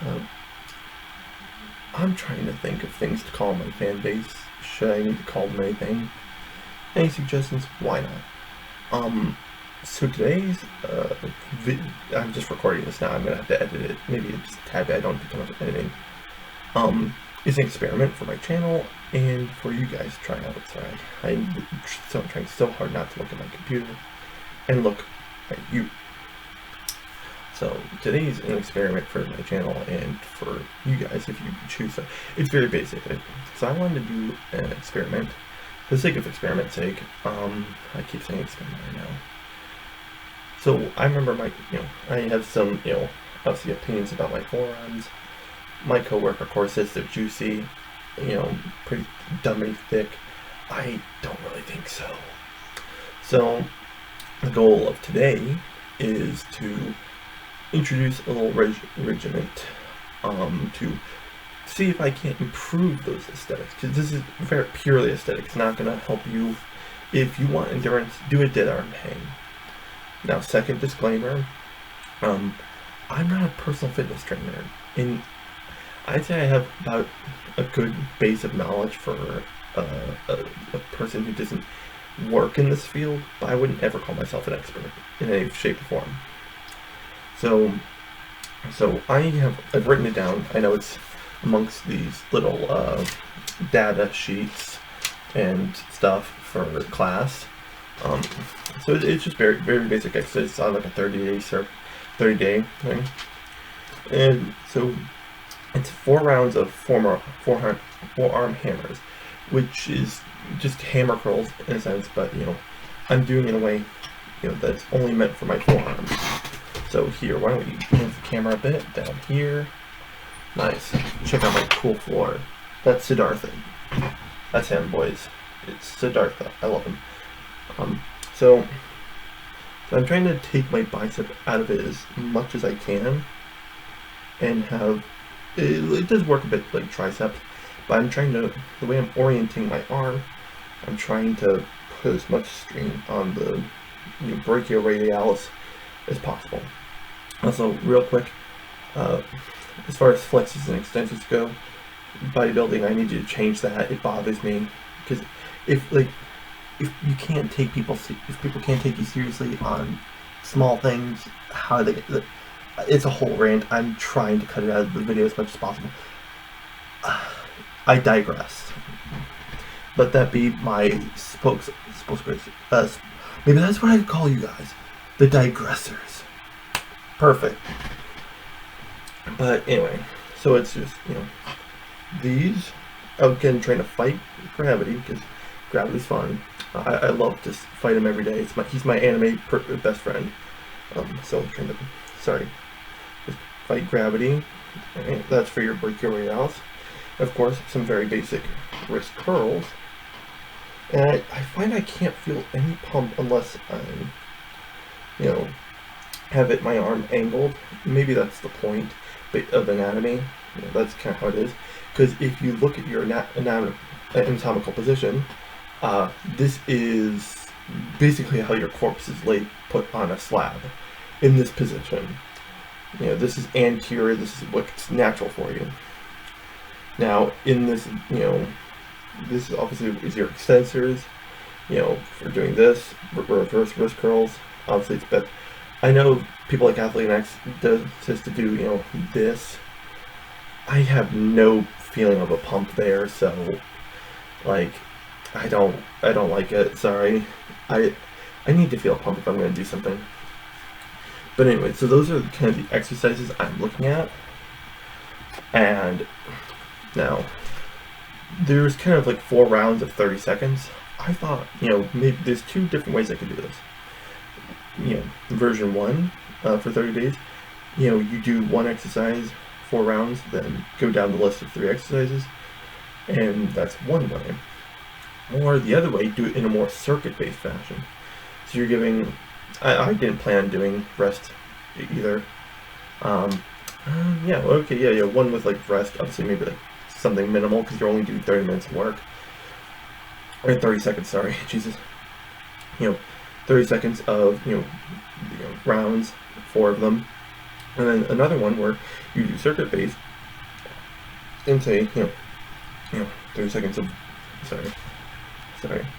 Uh, I'm trying to think of things to call my fan base. Should I need to call them anything? Any suggestions? Why not? So today's, I'm just recording this now. I'm gonna have to edit it. Maybe just a tad bit. I don't do too much editing. Is an experiment for my channel and for you guys to try out. Sorry, I'm trying so hard not to look at my computer and look at you. So today's an experiment for my channel and for you guys if you choose. So it's very basic. So I wanted to do an experiment for the sake of experiment's sake. I keep saying experiment right now. So I remember I have some, obviously opinions about my forearms. My coworker, of course, says they're juicy, pretty dummy thick. I don't really think so. So the goal of today is to introduce a little regiment to see if I can't improve those aesthetics, because this is very purely aesthetic. It's not going to help you. If you want endurance, do a dead arm hang. Now, second disclaimer, I'm not a personal fitness trainer, and I'd say I have about a good base of knowledge for a person who doesn't work in this field, but I wouldn't ever call myself an expert in any shape or form. So I've written it down. I know it's amongst these little data sheets and stuff for class. So it's just very, very basic exercise on like a 30-day thing. And so it's 4 rounds of forearm hammers, which is just hammer curls in a sense, but I'm doing it in a way that's only meant for my forearms. So here, why don't we move the camera a bit down here? Nice. Check out my cool floor. That's Siddhartha. That's him, boys. It's Siddhartha. I love him. So I'm trying to take my bicep out of it as much as I can, and have it does work a bit like triceps, but I'm trying to, the way I'm orienting my arm, I'm trying to put as much strain on the brachioradialis as possible. Also, real quick, as far as flexes and extensions go, bodybuilding, I need you to change that. It bothers me because if you can't take people, if people can't take you seriously on small things, how they get, it's a whole rant. I'm trying to cut it out of the video as much as possible. I digress. Let that be my spokesperson. Maybe that's what I call you guys, the digressors. Perfect. But anyway, so it's just these. Again, trying to fight gravity because gravity's fun. I love to fight him every day. He's my anime best friend. So I'm trying to, just fight gravity. And that's for your brachioradialis. Of course, some very basic wrist curls. And I find I can't feel any pump unless I'm, have my arm angled. Maybe that's the point of anatomy. That's kind of how it is. Because if you look at your anatomical position, this is basically how your corpse is put on a slab in this position. This is anterior. This is what's natural for you. Now, in this, this obviously is your extensors. For doing this, reverse wrist curls. Obviously, it's better. I know people like Athlete X does to do, this. I have no feeling of a pump there, so I don't like it. Sorry. I need to feel a pump if I'm going to do something. But anyway, so those are kind of the exercises I'm looking at. And now there's kind of 4 rounds of 30 seconds. I thought, maybe there's 2 different ways I could do this. Version 1 for 30 days, you do 1 exercise, 4 rounds, then go down the list of 3 exercises, and that's one way. Or the other way, do it in a more circuit-based fashion. So you're giving, I didn't plan on doing rest either. One with rest, obviously maybe something minimal, because you're only doing 30 minutes of work. Or 30 seconds, sorry, Jesus. 30 seconds of, rounds, 4 of them. And then another one where you do circuit based and say, 30 seconds of, sorry,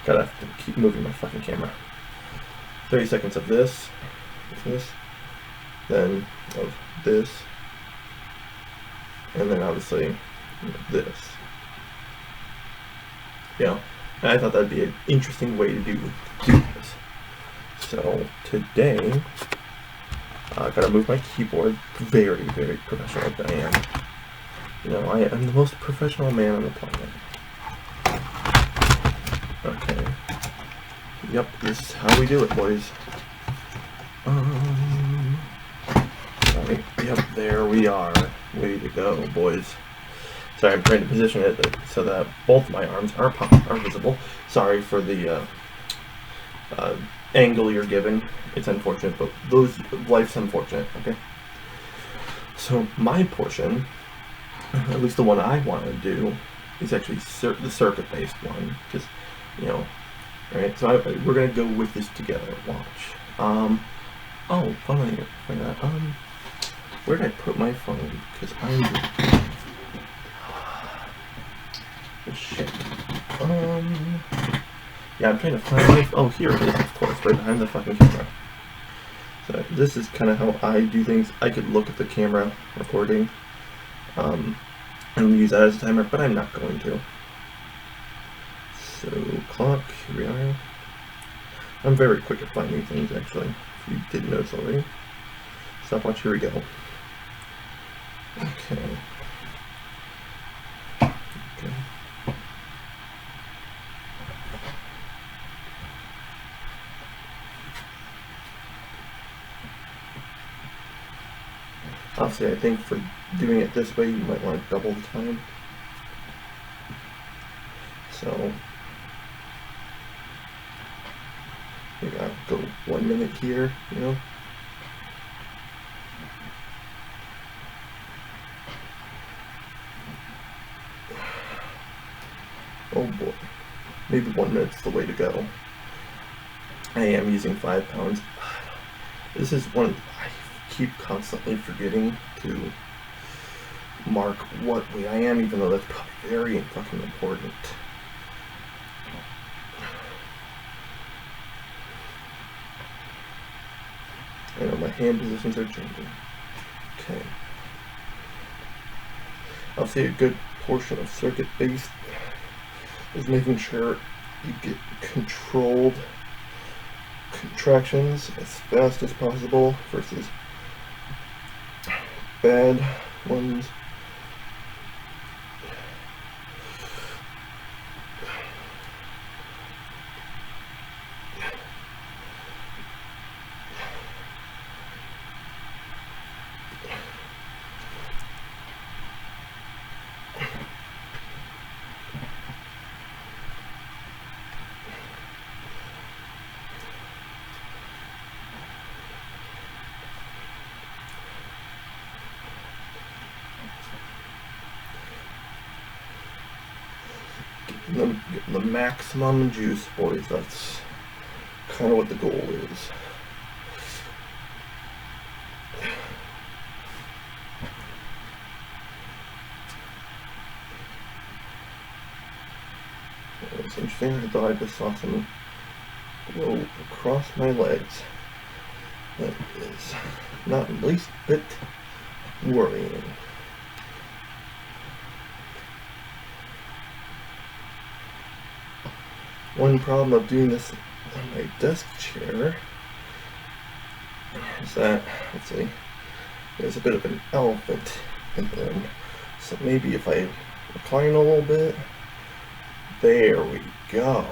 gotta keep moving my fucking camera. 30 seconds of this, then of this, and then obviously this. And I thought that'd be an interesting way to do this. So today, I gotta move my keyboard. Very, very professional like I am. I am the most professional man on the planet. Okay. Yep, this is how we do it, boys. Right, yep, there we are. Way to go, boys. Sorry, I'm trying to position it so that both my arms are visible. Sorry for the angle you're given. It's unfortunate, but life's unfortunate, okay? So my portion, at least the one I want to do, is actually the circuit-based one. Just, right? So we're going to go with this together. Watch. Oh, funny. Where did I put my phone? Because I'm... Oh, shit. Yeah, I'm trying to find my... Oh, here it is, of course, right behind the fucking camera. So this is kind of how I do things. I could look at the camera recording and use that as a timer, but I'm not going to. So, clock, here we are. I'm very quick at finding things, actually, if you didn't notice already. Stopwatch, here we go. Okay. Obviously, I think for doing it this way, you might want to double the time. So, maybe I'll go 1 minute here, Oh boy. Maybe 1 minute's the way to go. I am using 5 pounds. This is one I keep constantly forgetting to mark what weight I am, even though that's probably very fucking important. I know my hand positions are changing. Okay. I'll say a good portion of circuit based is making sure you get controlled contractions as fast as possible versus bad ones. Getting the maximum juice, boys. That's kind of what the goal is. It's interesting. I thought I just saw some glow across my legs. That is not the least bit worrying. One problem of doing this on my desk chair is that, let's see, there's a bit of an elephant in the room. So maybe if I recline a little bit, there we go.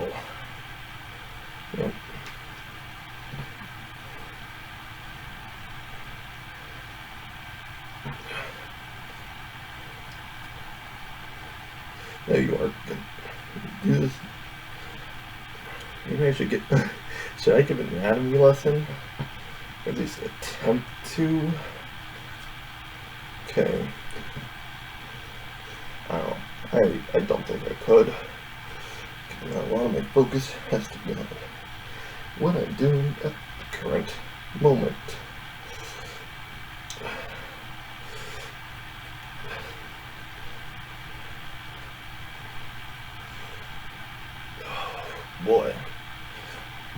Yep. There you are. Do this. Maybe I should get. Should I give an anatomy lesson? Or at least attempt to. Okay. I don't think I could. A lot of my focus has to be on what I'm doing at the current moment.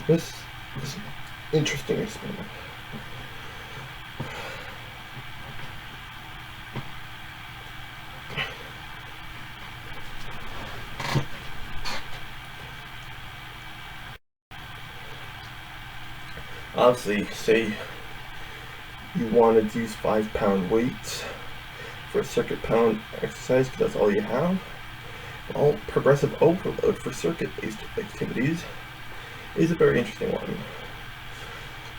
This is an interesting experiment. Obviously, say you wanted to use 5-pound weights for a circuit pound exercise because that's all you have. Well, progressive overload for circuit-based activities is a very interesting one.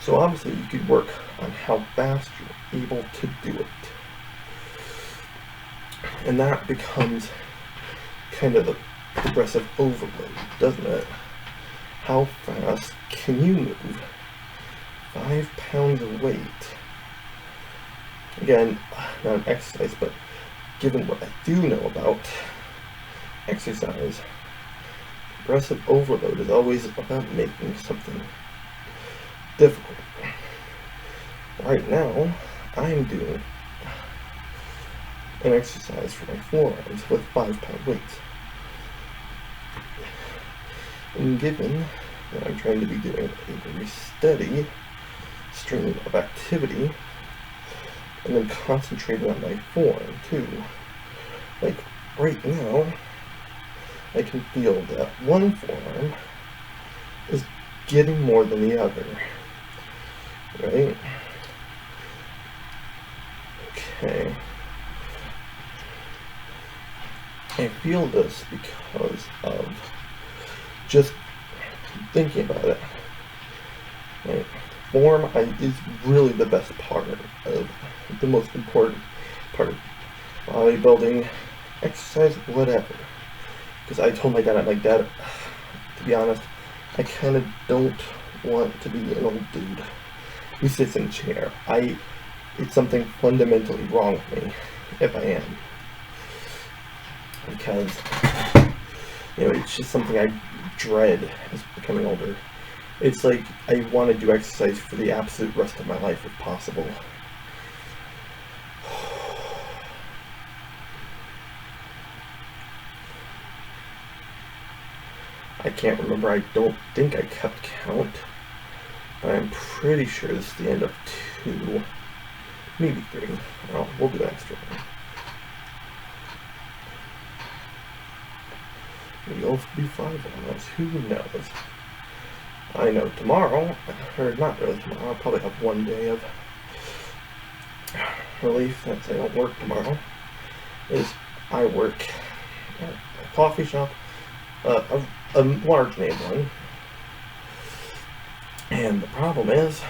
So obviously you could work on how fast you're able to do it. And that becomes kind of the progressive overload, doesn't it? How fast can you move 5 pounds of weight? Again, not an exercise, but given what I do know about exercise, progressive overload is always about making something difficult. Right now, I'm doing an exercise for my forearms with 5-pound weights. And given that I'm trying to be doing a very steady stream of activity, and then concentrating on my forearm too, like right now, I can feel that one forearm is getting more than the other, right? Okay. I feel this because of just thinking about it. Right? Form is really the best part of the most important part of bodybuilding, exercise, whatever. Because I told my dad, I'm like, Dad, to be honest, I kind of don't want to be an old dude who sits in a chair. It's something fundamentally wrong with me if I am. Because, it's just something I dread as becoming older. It's like I want to do exercise for the absolute rest of my life if possible. I can't remember, I don't think I kept count, but I'm pretty sure this is the end of 2, maybe 3. Well, we'll do an extra one. Maybe it'll be 5 on us, who knows? I know tomorrow, or not really tomorrow, I'll probably have one day of relief since I don't work tomorrow, is I work at a coffee shop, a large name one, and the problem is,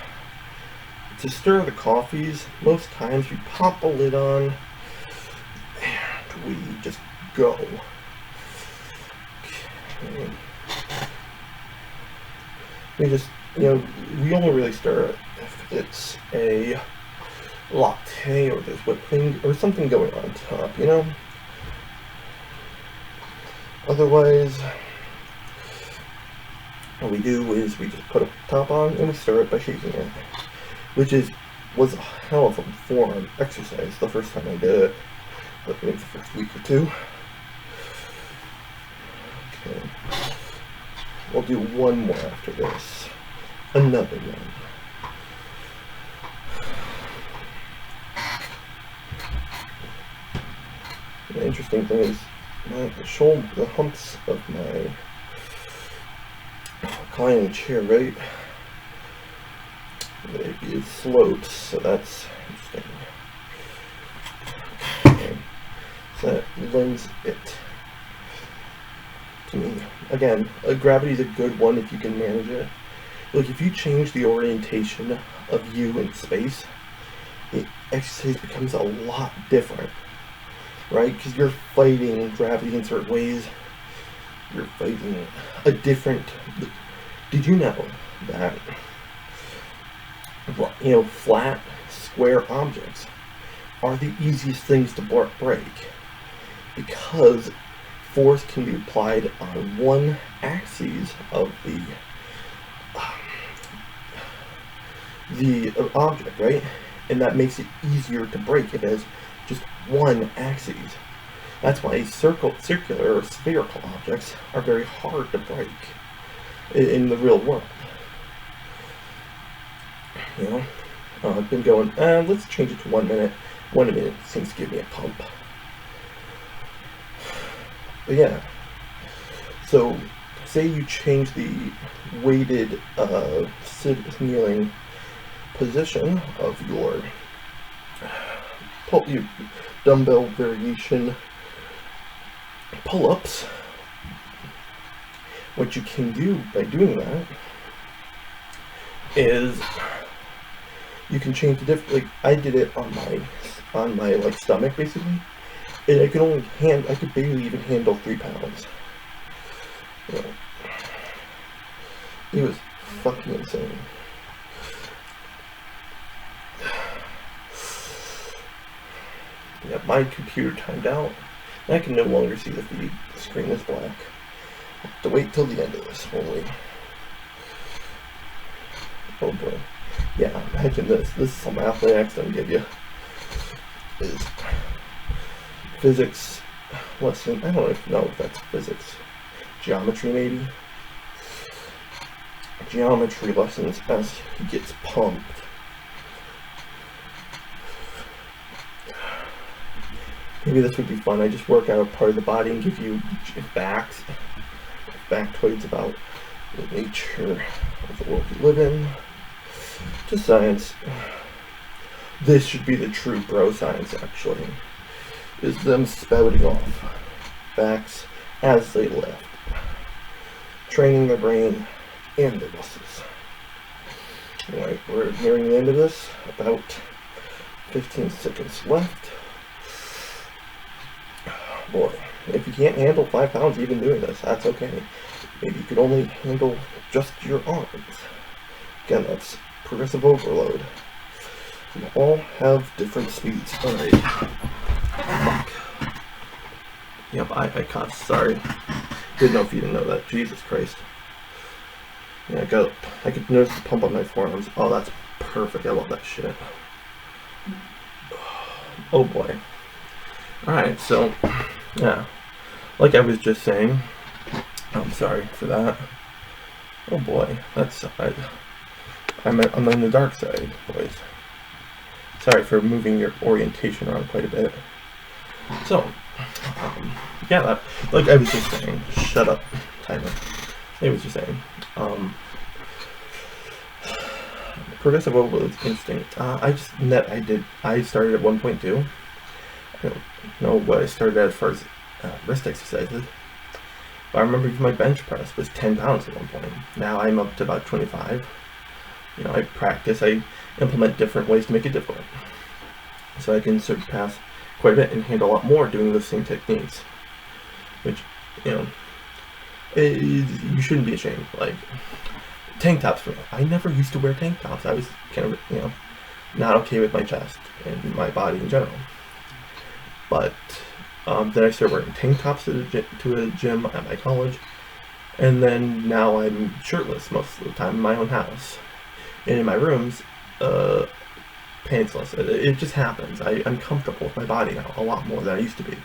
to stir the coffees, most times we pop a lid on, and we just go. Okay. We just, we only really stir it if it's a latte or there's whipped cream or something going on top, Otherwise, what we do is we just put a top on and we stir it by shaking it, which was a hell of a forearm exercise the first time I did it, but maybe the first week or 2. Okay. We'll do one more after this. Another one. The interesting thing is the humps of my reclining chair, right? It slopes, so that's interesting. Okay. So that lends it to me. Again, gravity is a good one if you can manage it. Like if you change the orientation of you in space, the exercise becomes a lot different, right? Because you're fighting gravity in certain ways. You're fighting a different. Did you know that flat, square objects are the easiest things to break because force can be applied on one axis of the object, right? And that makes it easier to break it as just one axis. That's why circular or spherical objects are very hard to break in the real world. You know, I've been going, let's change it to 1 minute. 1 minute seems to give me a pump. But yeah, so say you change the weighted kneeling position of your dumbbell variation pull-ups. What you can do by doing that is you can change the like I did it on my like stomach basically, and I could barely even handle 3 pounds. You know, it was fucking insane. Yeah, my computer timed out, and I can no longer see the feed. The screen is black. I have to wait till the end of this. Holy. Oh boy. Yeah, imagine this. This is some math my ex don't give you. Is physics lesson. I don't even know if that's physics. Geometry maybe? Geometry lessons as he gets pumped. Maybe this would be fun. I just work out a part of the body and give you factoids about the nature of the world we live in. Just science. This should be the true bro science, actually. Is them spouting off facts as they lift. Training their brain and their muscles. Alright, we're nearing the end of this. About 15 seconds left. Boy, if you can't handle 5 pounds even doing this, that's okay. Maybe you could only handle just your arms. Again, that's progressive overload. We all have different speeds. Alright. Fuck. Yep, I caught. Sorry. Didn't know if you didn't know that. Jesus Christ. Yeah, I could notice the pump on my forearms. Oh, that's perfect. I love that shit. Oh boy. Alright, so, yeah. Like I was just saying, I'm sorry for that. Oh boy, that's, I'm on the dark side, boys. Sorry for moving your orientation around quite a bit. So, yeah, like I was just saying, shut up, timer. I was just saying, progressive overload is interesting. I started at 1.2. I don't know what I started at as far as wrist exercises. But I remember my bench press was 10 pounds at one point. Now I'm up to about 25. You know, I practice, I implement different ways to make it difficult. So I can surpass quite a bit and handle a lot more doing those same techniques. Which, you know, you shouldn't be ashamed. Like, tank tops for me. I never used to wear tank tops. I was kind of, you know, not okay with my chest and my body in general. But then I started wearing tank tops to a gym at my college. And then now I'm shirtless most of the time in my own house. And in my rooms, pantsless. It just happens. I'm comfortable with my body now a lot more than I used to be.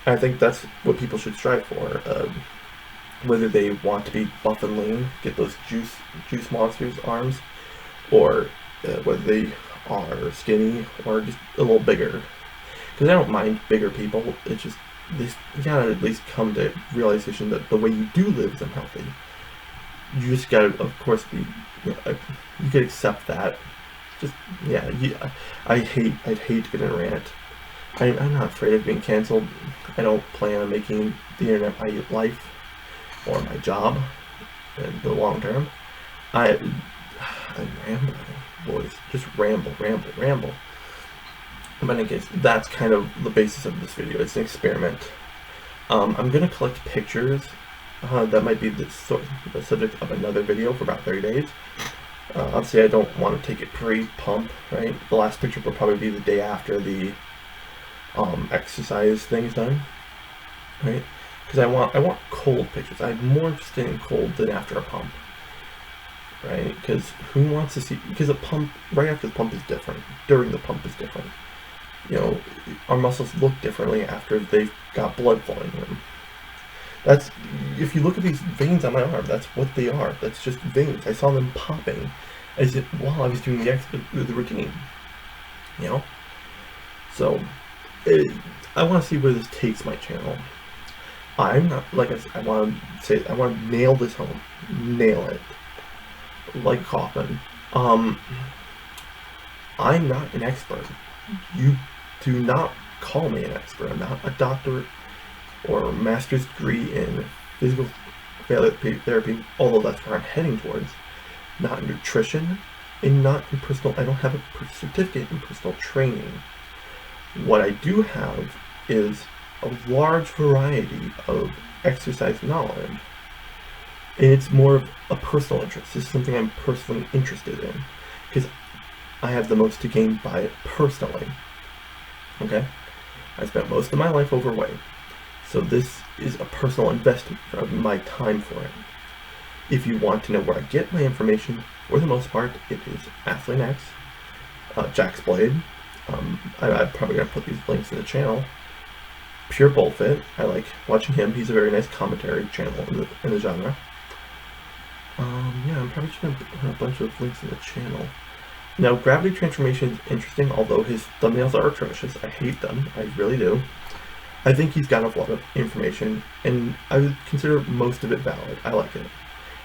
I think that's what people should strive for. Whether they want to be buff and lean, get those juice monsters arms, or whether they are skinny or just a little bigger. Because I don't mind bigger people. It's just this, you gotta at least come to realization that the way you do live is unhealthy. You just gotta, of course, be, you know, you could accept that. Just, yeah, I'd hate to get in a rant. I'm not afraid of being canceled. I don't plan on making the internet my life or my job in the long term. I'm rambling, boys. Just ramble. But in any case, that's kind of the basis of this video. It's an experiment. I'm gonna collect pictures. That might be the subject of another video for about 30 days. Obviously, I don't want to take it pre-pump, right? The last picture will probably be the day after the exercise thing is done, right? Because I want cold pictures. I'm more interested in cold than after a pump, right? Because who wants to see? Because a pump right after the pump is different. During the pump is different. You know, our muscles look differently after they've got blood flowing in them. That's, if you look at these veins on my arm, that's what they are. That's just veins. I saw them popping as if while I was doing the routine, you know. So I want to see where this takes my channel. I'm not, like I said, I want to nail this home, nail it, like Kaufman. I'm not an expert. You do not call me an expert. I'm not a doctorate or a master's degree in physical therapy, although that's where I'm heading towards. Not in nutrition, and not in personal. I don't have a certificate in personal training. What I do have is a large variety of exercise knowledge, and it's more of a personal interest. This is something I'm personally interested in because I have the most to gain by it personally. Okay, I spent most of my life overweight, so this is a personal investment of my time for it. If you want to know where I get my information, for the most part, it is AthleanX, Jack's Blade. I'm probably going to put these links in the channel. Pure Bullfit, I like watching him. He's a very nice commentary channel in the genre. Yeah, I'm probably just going to put a bunch of links in the channel. Now, Gravity Transformation is interesting, although his thumbnails are atrocious. I hate them. I really do. I think he's got a lot of information, and I would consider most of it valid. I like it.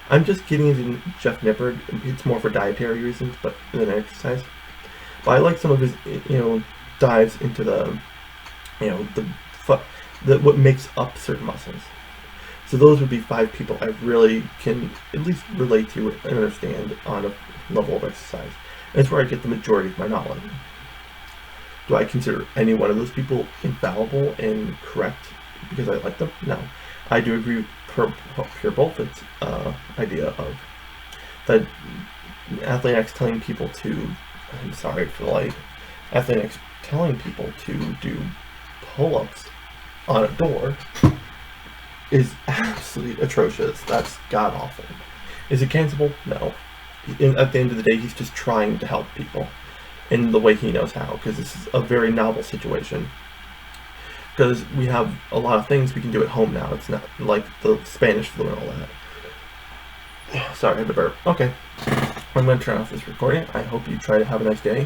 I'm just getting into Jeff Nippard. It's more for dietary reasons, but than exercise. But I like some of his, dives into the, what makes up certain muscles. So those would be 5 people I really can at least relate to and understand on a level of exercise. And it's where I get the majority of my knowledge. Do I consider any one of those people infallible and correct because I like them? No. I do agree with Pure Bullfit's idea of that AthleanX telling people to, I'm sorry for the light, AthleanX telling people to do pull-ups on a door is absolutely atrocious. That's god-awful. Is it cancelable? No. At the end of the day, he's just trying to help people in the way he knows how, because this is a very novel situation. Because we have a lot of things we can do at home now. It's not like the Spanish flu and all that. Sorry, I had to burp. Okay. I'm going to turn off this recording. I hope you try to have a nice day.